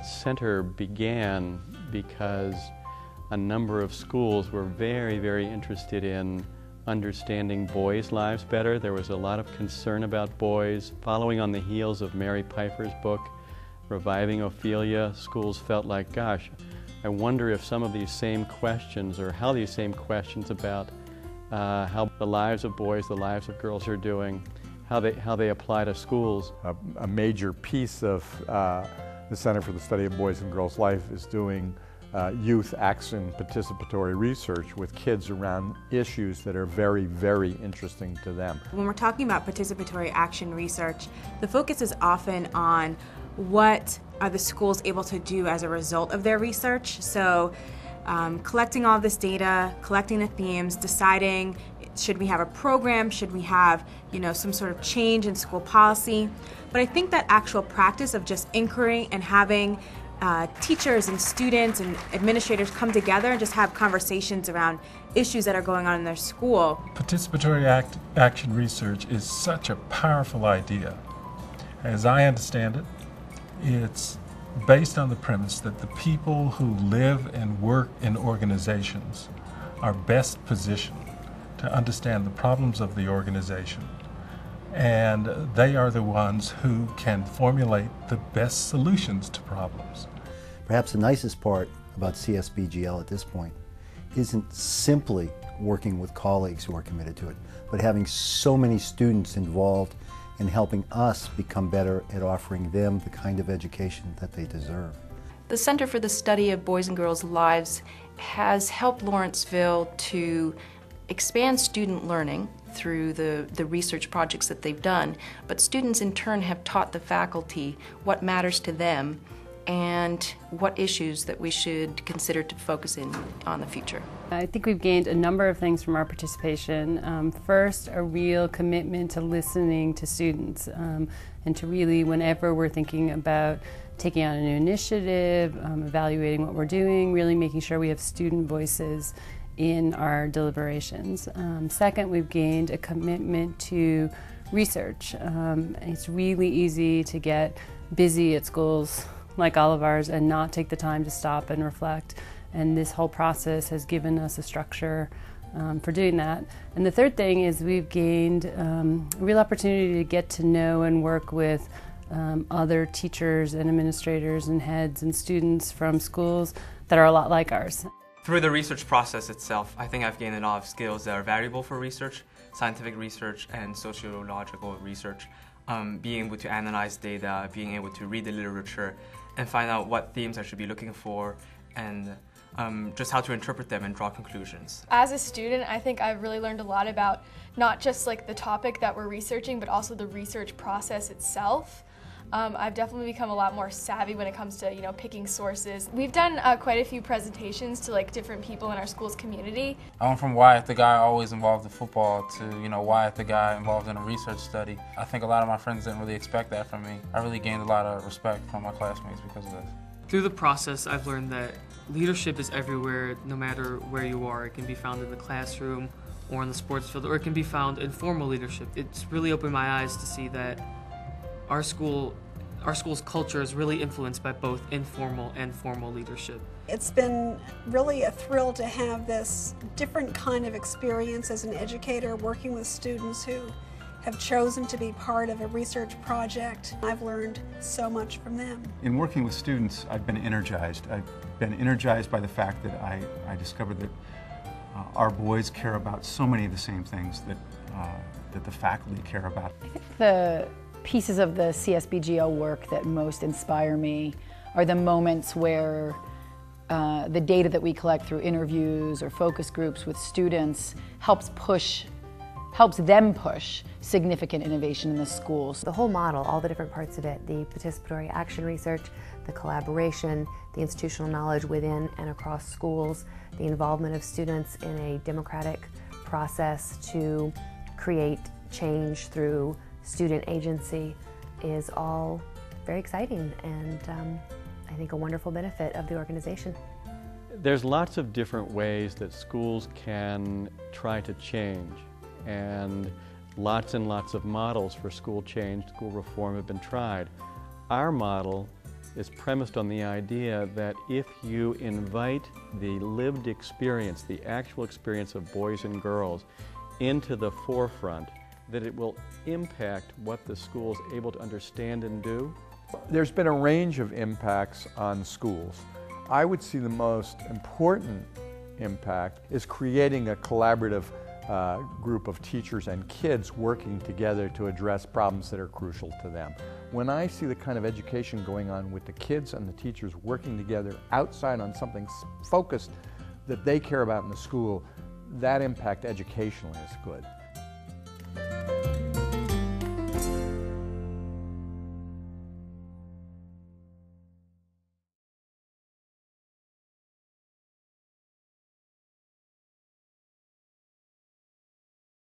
center began because a number of schools were very, very interested in understanding boys' lives better. There was a lot of concern about boys. Following on the heels of Mary Piper's book, Reviving Ophelia, schools felt like, gosh, I wonder if some of these same questions, or how these same questions about how the lives of boys, the lives of girls are doing, how they apply to schools. A major piece of the Center for the Study of Boys and Girls Life is doing youth action participatory research with kids around issues that are very, very interesting to them. When we're talking about participatory action research, the focus is often on what are the schools able to do as a result of their research. So collecting all this data, collecting the themes, deciding should we have a program, should we have some sort of change in school policy. But I think that actual practice of just inquiry and having teachers and students and administrators come together and just have conversations around issues that are going on in their school. Participatory action research is such a powerful idea. As I understand it, it's based on the premise that the people who live and work in organizations are best positioned to understand the problems of the organization, and they are the ones who can formulate the best solutions to problems. Perhaps the nicest part about CSBGL at this point isn't simply working with colleagues who are committed to it, but having so many students involved in helping us become better at offering them the kind of education that they deserve. The Center for the Study of Boys and Girls Lives has helped Lawrenceville to expand student learning through the research projects that they've done, but students in turn have taught the faculty what matters to them and what issues that we should consider to focus in on the future. I think we've gained a number of things from our participation. First, a real commitment to listening to students and to really, whenever we're thinking about taking on a new initiative, evaluating what we're doing, really making sure we have student voices in our deliberations. Second, we've gained a commitment to research. It's really easy to get busy at schools like all of ours and not take the time to stop and reflect. And this whole process has given us a structure for doing that. And the third thing is we've gained a real opportunity to get to know and work with other teachers and administrators and heads and students from schools that are a lot like ours. Through the research process itself, I think I've gained a lot of skills that are valuable for research, scientific research and sociological research. Being able to analyze data, being able to read the literature and find out what themes I should be looking for, and just how to interpret them and draw conclusions. As a student, I think I've really learned a lot about not just like the topic that we're researching, but also the research process itself. I've definitely become a lot more savvy when it comes to picking sources. We've done quite a few presentations to different people in our school's community. I went from Wyatt the guy always involved in football to Wyatt the guy involved in a research study. I think a lot of my friends didn't really expect that from me. I really gained a lot of respect from my classmates because of this. Through the process, I've learned that leadership is everywhere, no matter where you are. It can be found in the classroom or in the sports field, or it can be found in formal leadership. It's really opened my eyes to see that our school's culture is really influenced by both informal and formal leadership. It's been really a thrill to have this different kind of experience as an educator working with students who have chosen to be part of a research project. I've learned so much from them. In working with students, I've been energized. I've been energized by the fact that I discovered that our boys care about so many of the same things that the faculty care about. I think the pieces of the CSBGL work that most inspire me are the moments where the data that we collect through interviews or focus groups with students helps them push significant innovation in the schools. The whole model, all the different parts of it, the participatory action research, the collaboration, the institutional knowledge within and across schools, the involvement of students in a democratic process to create change through student agency is all very exciting and I think a wonderful benefit of the organization. There's lots of different ways that schools can try to change, and lots of models for school change, school reform have been tried. Our model is premised on the idea that if you invite the lived experience, the actual experience of boys and girls into the forefront, that it will impact what the school is able to understand and do. There's been a range of impacts on schools. I would see the most important impact is creating a collaborative group of teachers and kids working together to address problems that are crucial to them. When I see the kind of education going on with the kids and the teachers working together outside on something focused that they care about in the school, that impact educationally is good.